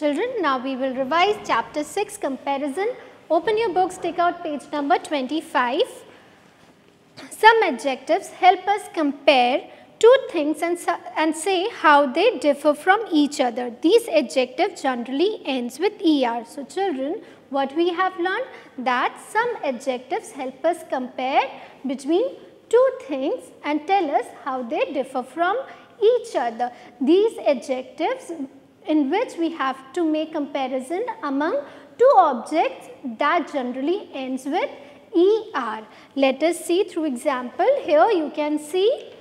Children, now we will revise chapter 6 comparison. Open your books, take out page number 25. Some adjectives help us compare two things and say how they differ from each other. These adjectives generally ends with ER. So children, what we have learned, that some adjectives help us compare between two things and tell us how they differ from each other. These adjectives in which we have to make comparison among two objects that generally ends with ER. Let us see through example. Here you can see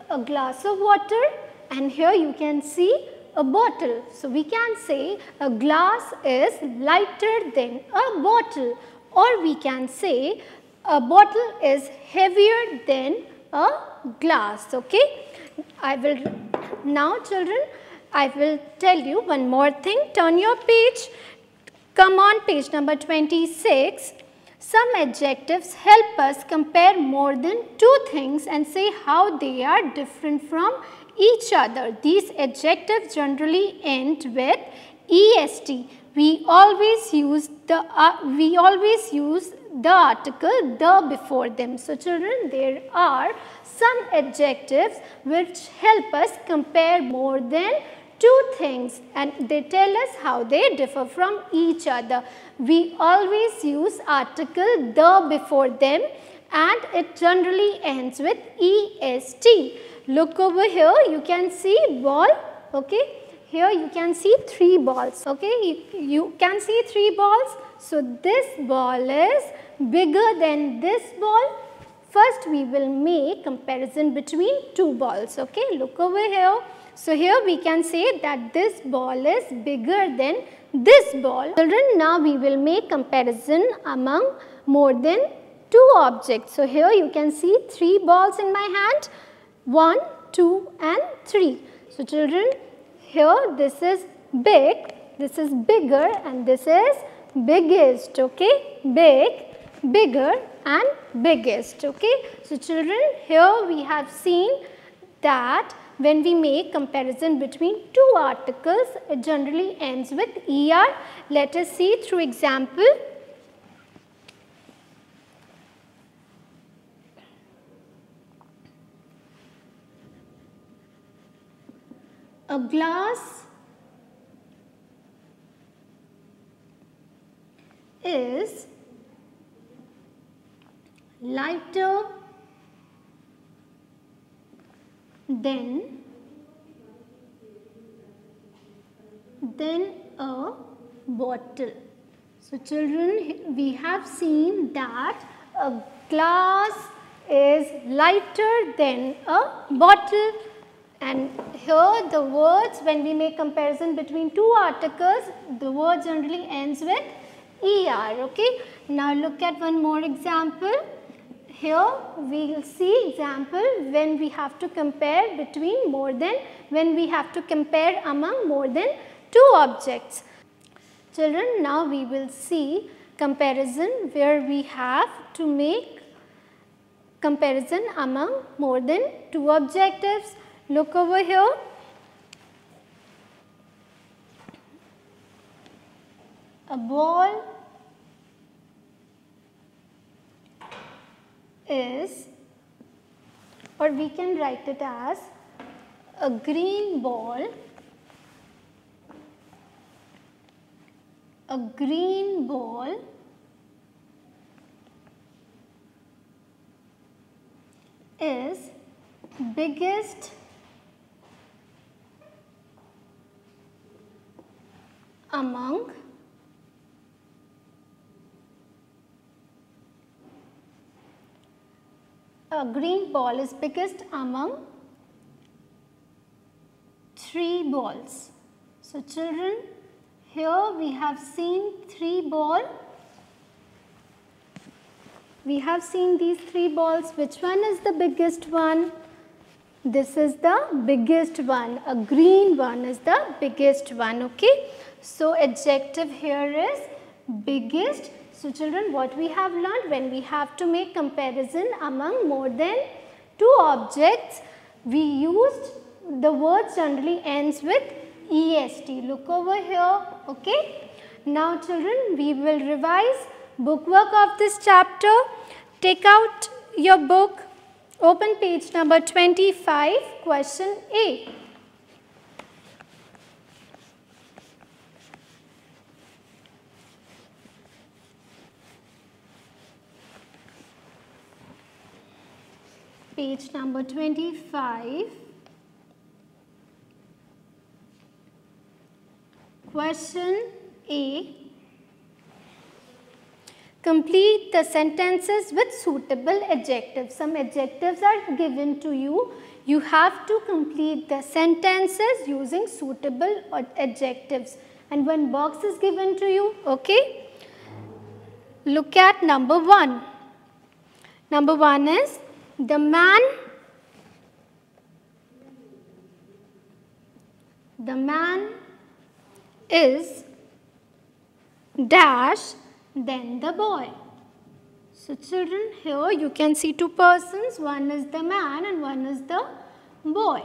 a glass of water and here you can see a bottle. So we can say a glass is lighter than a bottle, or we can say a bottle is heavier than a glass. Okay. Now children, I will tell you one more thing. Turn your page. Come on page number 26. Some adjectives help us compare more than two things and say how they are different from each other. These adjectives generally end with EST. We always use the article the before them. So children, there are some adjectives which help us compare more than two things and they tell us how they differ from each other. We always use article the before them and it generally ends with EST. Look over here, you can see ball, okay. Here you can see three balls, okay. You can see three balls. So this ball is bigger than this ball. First we will make comparison between two balls, okay. Look over here. So here we can say that this ball is bigger than this ball. Children, now we will make comparison among more than two objects. So here you can see three balls in my hand, 1, 2 and 3. So children, here this is big, this is bigger and this is biggest, okay. Big, bigger and biggest, okay. So children, here we have seen that when we make comparison between two articles, it generally ends with ER. Let us see through example. A glass is lighter than a bottle. So children, we have seen that a glass is lighter than a bottle, and here the words, when we make comparison between two articles, the word generally ends with ER, okay. Now look at one more example. Here we will see example when we have to compare between when we have to compare among more than two objects. Children, now we will see comparison where we have to make comparison among more than two objectives. Look over here. A ball is, or we can write it as a green ball. A green ball is biggest among a green ball is biggest among three balls. So children, here we have seen three balls. We have seen these three balls. Which one is the biggest one? This is the biggest one. A green one is the biggest one, okay. So adjective here is biggest. So children, what we have learned, when we have to make comparison among more than two objects, we used the word generally ends with EST. Look over here, okay. Now children, we will revise bookwork of this chapter. Take out your book, open page number 25, question A. Page number 25. Question A. Complete the sentences with suitable adjectives. Some adjectives are given to you. You have to complete the sentences using suitable adjectives. And one box is given to you, okay. Look at number 1. Number 1 is, the man is dash then the boy. So children, here you can see two persons, one is the man and one is the boy.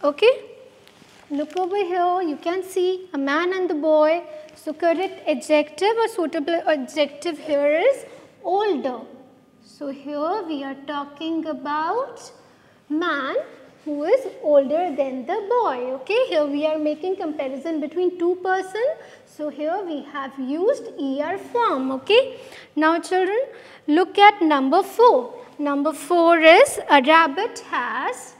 Okay, look over here, you can see a man and the boy. So correct adjective or suitable adjective here is older. So here we are talking about man who is older than the boy. Okay, here we are making comparison between two persons. So here we have used ER form. Okay, now children, look at number 4. Number 4 is, a rabbit has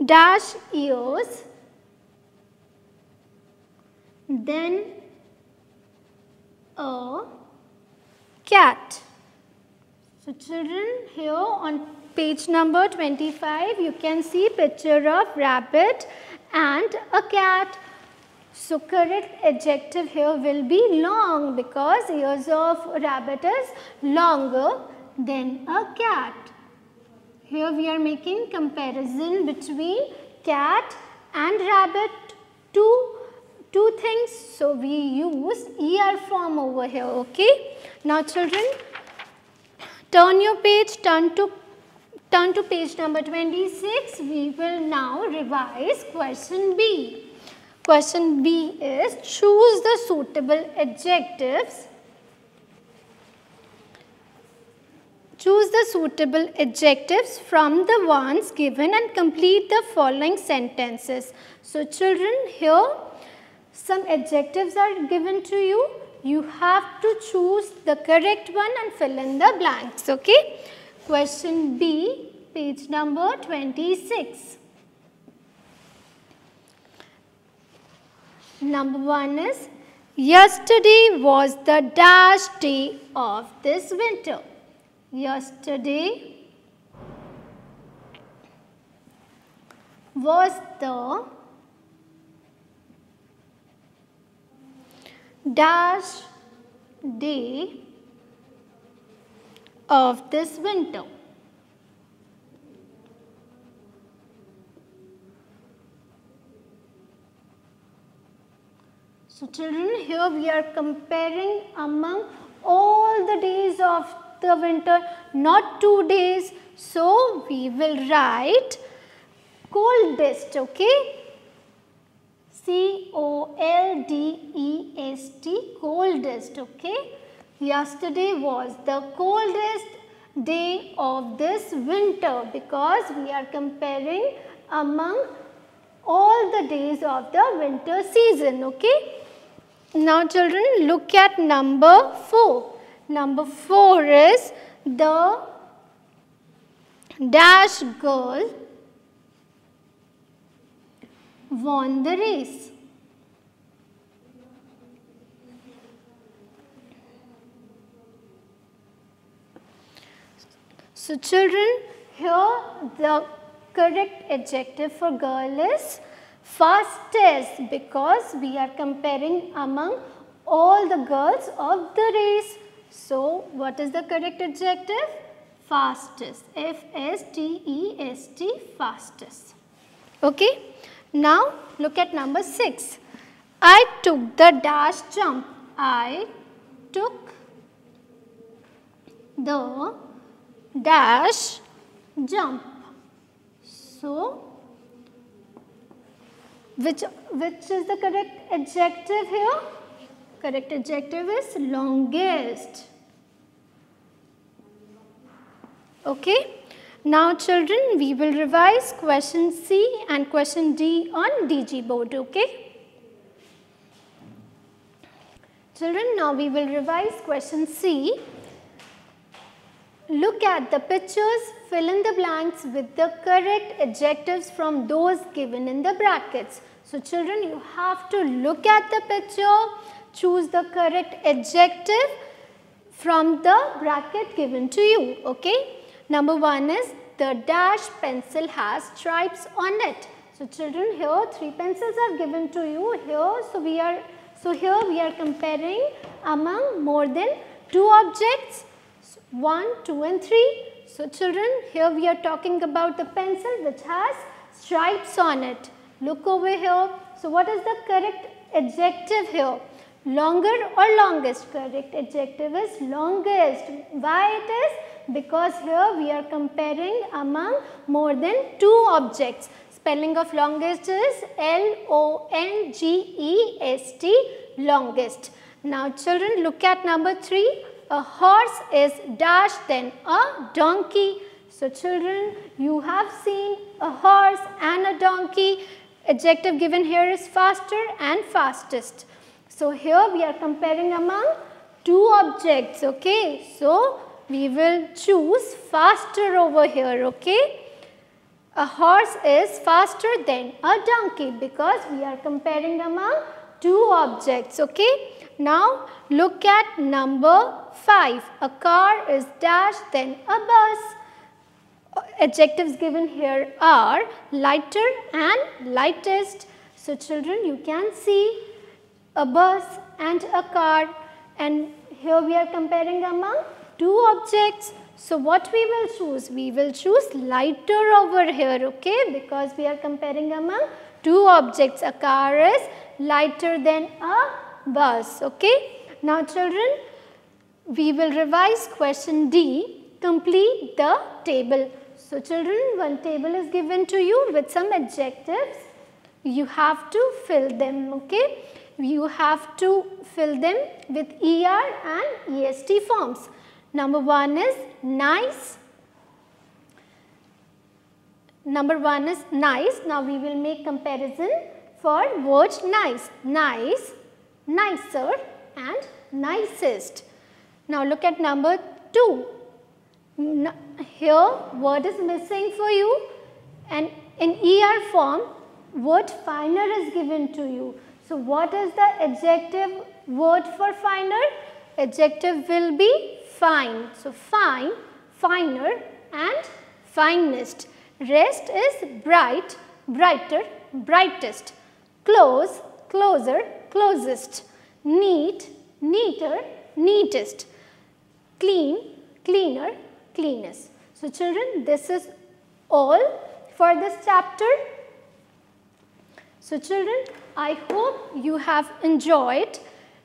dash ears then a cat. So children, here on page number 25 you can see picture of rabbit and a cat. So correct adjective here will be long, because ears of rabbit is longer than a cat. Here we are making comparison between cat and rabbit, two things. So we use ER form over here. Okay. Now children, turn your page, turn to page number 26. We will now revise question B. Question B is, choose the suitable adjectives. Choose the suitable adjectives from the ones given and complete the following sentences. So children, here some adjectives are given to you. You have to choose the correct one and fill in the blanks. Okay. Question B, page number 26. Number 1 is, yesterday was the dash day of this winter. Yesterday was the dash day of this winter. So children, here we are comparing among all the days of the winter, not 2 days. So we will write coldest, okay? C-O-L-D-E-S-T, coldest, okay? Yesterday was the coldest day of this winter, because we are comparing among all the days of the winter season, okay? Now children, look at number 4. Number 4 is, the dash girl won the race. So children, here the correct adjective for girl is fastest, because we are comparing among all the girls of the race. So what is the correct adjective? Fastest, F-S-T-E-S-T, fastest. Okay. Now look at number 6. I took the dash jump. I took the dash jump. So, which is the correct adjective here? Correct adjective is longest. Okay. Now children, we will revise question C and question D on DG board. Okay. Children, now we will revise question C. Look at the pictures, fill in the blanks with the correct adjectives from those given in the brackets. So children, you have to look at the picture, choose the correct adjective from the bracket given to you. Okay. Number 1 is the dash pencil has stripes on it. So children, here 3 pencils are given to you here. So here we are comparing among more than 2 objects, 1, 2 and 3. So children, here we are talking about the pencil which has stripes on it. Look over here. So what is the correct adjective here? Longer or longest? Correct adjective is longest. Why it is? Because here we are comparing among more than 2 objects. Spelling of longest is L-O-N-G-E-S-T, longest. Now children, look at number 3. A horse is dash then a donkey. So children, you have seen a horse and a donkey. Adjective given here is faster and fastest. So here we are comparing among 2 objects. Okay. So we will choose faster over here. Okay. A horse is faster than a donkey because we are comparing among 2 objects. Okay. Now look at number 5. A car is dash then a bus. Adjectives given here are lighter and lightest. So children, you can see a bus and a car, and here we are comparing among 2 objects. So what we will choose? We will choose lighter over here, okay, because we are comparing among 2 objects. A car is lighter than a bus, okay. Now children, we will revise question D, complete the table. So children, one table is given to you with some adjectives. You have to fill them, okay. You have to fill them with ER and EST forms. Number 1 is nice. Number 1 is nice. Now we will make comparison for words nice. Nice, nicer and nicest. Now look at number 2. Here word is missing for you, and in ER form word finer is given to you. So what is the adjective word for finer? Adjective will be fine. So fine, finer and finest. Rest is bright, brighter, brightest. Close, closer, closest. Neat, neater, neatest. Clean, cleaner, cleanest. So children, this is all for this chapter. So children, I hope you have enjoyed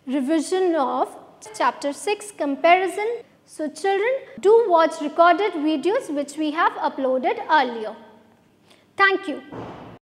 revision of chapter 6 comparison. So children, do watch recorded videos which we have uploaded earlier. Thank you.